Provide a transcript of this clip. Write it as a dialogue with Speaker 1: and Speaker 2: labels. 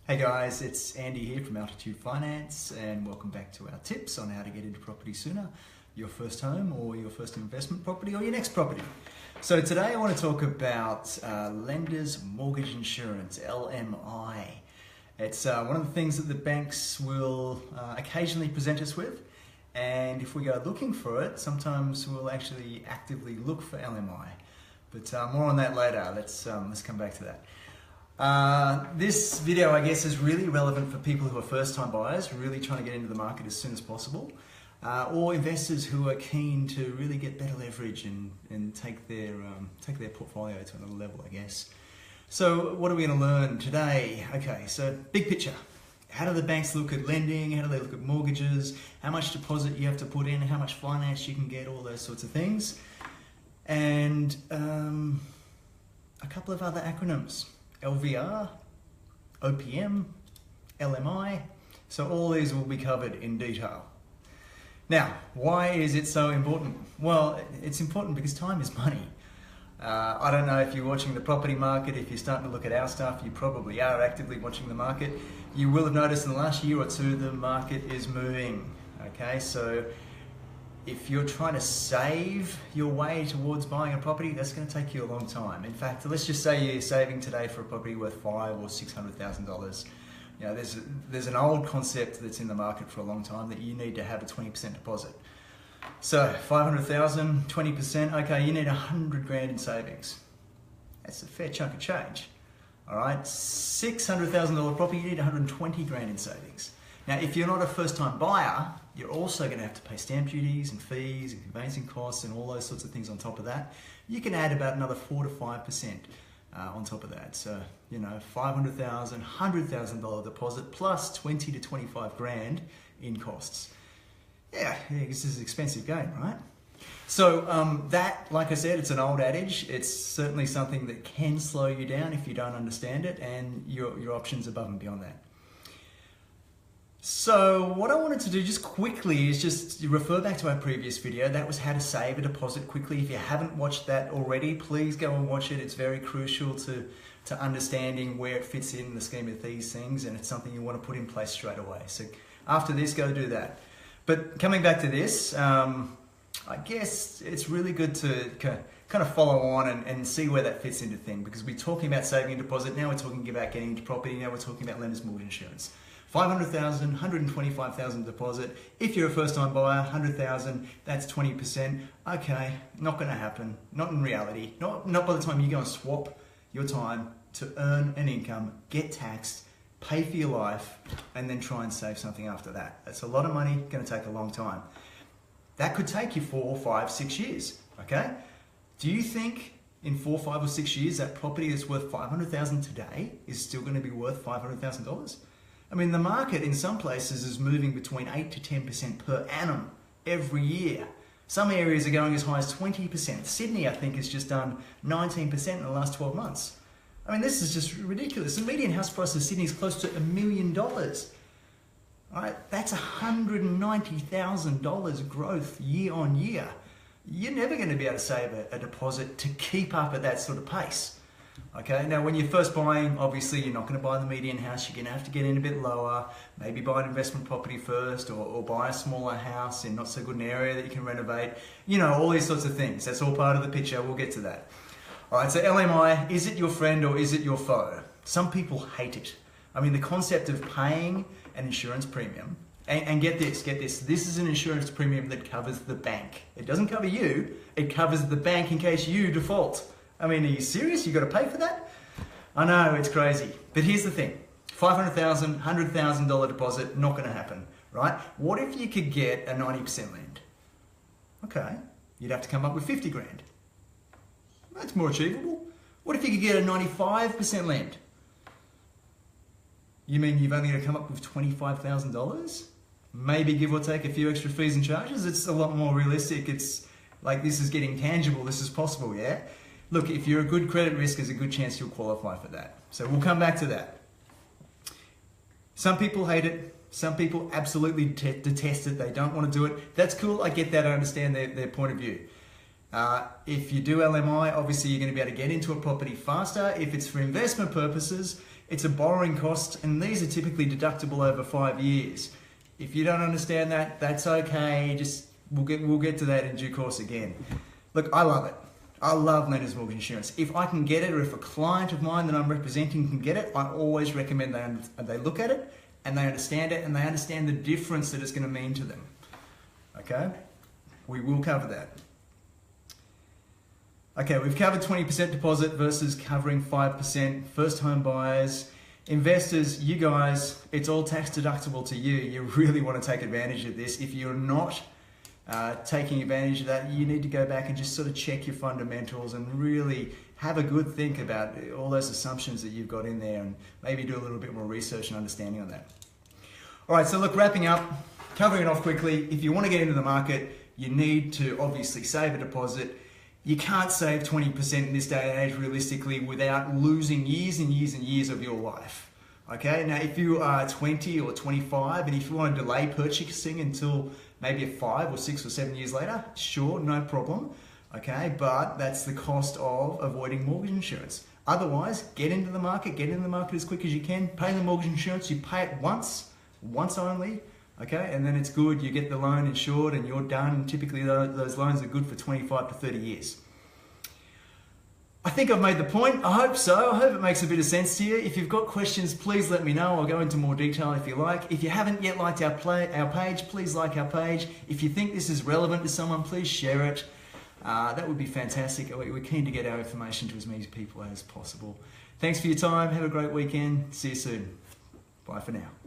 Speaker 1: Hey guys, it's Andy here from Altitude Finance and welcome back to our tips on how to get into property sooner, your first home or your first investment property or your next property. So today I want to talk about Lenders Mortgage Insurance, LMI. It's one of the things that the banks will occasionally present us with, and if we go looking for it, sometimes we'll actually actively look for LMI. But more on that later. Let's come back to that. This video, I guess, is really relevant for people who are first-time buyers, really trying to get into the market as soon as possible, or investors who are keen to really get better leverage and take their portfolio to another level, I guess. So what are we going to learn today? Okay, so big picture. How do the banks look at lending? How do they look at mortgages? How much deposit you have to put in? How much finance you can get? All those sorts of things. And a couple of other acronyms. LVR, OPM, LMI, so all these will be covered in detail. Now, why is it so important? Well, it's important because time is money. I don't know if you're watching the property market, if you're starting to look at our stuff, you probably are actively watching the market. You will have noticed in the last year or two the market is moving, okay? So if you're trying to save your way towards buying a property, that's going to take you a long time. In fact, let's just say you're saving today for a property worth $500,000 or $600,000. You know, there's an old concept that's in the market for a long time that you need to have a 20% deposit. So 500,000, 20%, okay, you need 100 grand in savings. That's a fair chunk of change. All right, $600,000 property, you need 120 grand in savings. Now, if you're not a first-time buyer, you're also going to have to pay stamp duties and fees and conveyancing costs and all those sorts of things on top of that. You can add about another 4 to 5% on top of that. So, you know, $500,000, $100,000 deposit plus 20 to 25 grand in costs. Yeah, this is an expensive game, right? So that, like I said, it's an old adage. It's certainly something that can slow you down if you don't understand it, and your options above and beyond that. So what I wanted to do just quickly is just refer back to our previous video. That was how to save a deposit quickly. If you haven't watched that already, please go and watch it. It's very crucial to understanding where it fits in the scheme of these things, and it's something you want to put in place straight away. So after this, go do that. But coming back to this, I guess it's really good to kind of follow on and see where that fits into things, because we're talking about saving a deposit, now we're talking about getting into property, now we're talking about Lenders Mortgage Insurance. 500,000, 125,000 deposit. If you're a first-time buyer, 100,000, that's 20%. Okay, not going to happen. Not in reality. Not by the time you go and swap your time to earn an income, get taxed, pay for your life, and then try and save something after that. That's a lot of money. Going to take a long time. That could take you 4, 5, 6 years. Okay. Do you think in 4, 5, or 6 years that property that's worth 500,000 today is still going to be worth $500,000? I mean, the market in some places is moving between 8 to 10% per annum every year. Some areas are going as high as 20%. Sydney, I think, has just done 19% in the last 12 months. I mean, this is just ridiculous. The median house price in Sydney is close to $1 million. All right, that's $190,000 growth year on year. You're never going to be able to save a deposit to keep up at that sort of pace. Okay, now when you're first buying, obviously you're not going to buy the median house. You're going to have to get in a bit lower, maybe buy an investment property first, or buy a smaller house in not so good an area that you can renovate. You know, all these sorts of things. That's all part of the picture. We'll get to that. All right, so LMI, is it your friend or is it your foe? Some people hate it. I mean, the concept of paying an insurance premium, and get this, this is an insurance premium that covers the bank. It doesn't cover you, it covers the bank in case you default. I mean, are you serious? You got to pay for that? I know, it's crazy. But here's the thing. $500,000, $100,000 deposit, not going to happen, right? What if you could get a 90% lend? Okay, you'd have to come up with 50 grand. That's more achievable. What if you could get a 95% lend? You mean you've only got to come up with $25,000? Maybe give or take a few extra fees and charges? It's a lot more realistic. It's like this is getting tangible. This is possible, yeah? Look, if you're a good credit risk, there's a good chance you'll qualify for that. So we'll come back to that. Some people hate it. Some people absolutely detest it. They don't want to do it. That's cool. I get that. I understand their point of view. If you do LMI, obviously you're going to be able to get into a property faster. If it's for investment purposes, It's a borrowing cost, and these are typically deductible over 5 years. If you don't understand that, that's okay. We'll get to that in due course again. Look, I love it. I love lenders mortgage insurance. If I can get it, or if a client of mine that I'm representing can get it, I always recommend they look at it and they understand it, and they understand the difference that it's going to mean to them. Okay? We will cover that. Okay, we've covered 20% deposit versus covering 5%. First home buyers, investors, you guys, it's all tax deductible to you. You really want to take advantage of this. If you're not taking advantage of that, you need to go back and just sort of check your fundamentals and really have a good think about all those assumptions that you've got in there, and maybe do a little bit more research and understanding on that. All right, so look, wrapping up, covering it off quickly. If you want to get into the market, you need to obviously save a deposit. You can't save 20% in this day and age realistically without losing years and years and years of your life. Okay, now if you are 20 or 25 and if you want to delay purchasing until maybe 5 or 6 or 7 years later, sure, no problem. Okay, but that's the cost of avoiding mortgage insurance. Otherwise, get into the market as quick as you can, pay the mortgage insurance, you pay it once only. Okay, and then it's good, you get the loan insured and you're done. Typically those loans are good for 25 to 30 years. I think I've made the point. I hope so. I hope it makes a bit of sense to you. If you've got questions, please let me know. I'll go into more detail if you like. If you haven't yet liked our page, please like our page. If you think this is relevant to someone, please share it. That would be fantastic. We're keen to get our information to as many people as possible. Thanks for your time. Have a great weekend. See you soon. Bye for now.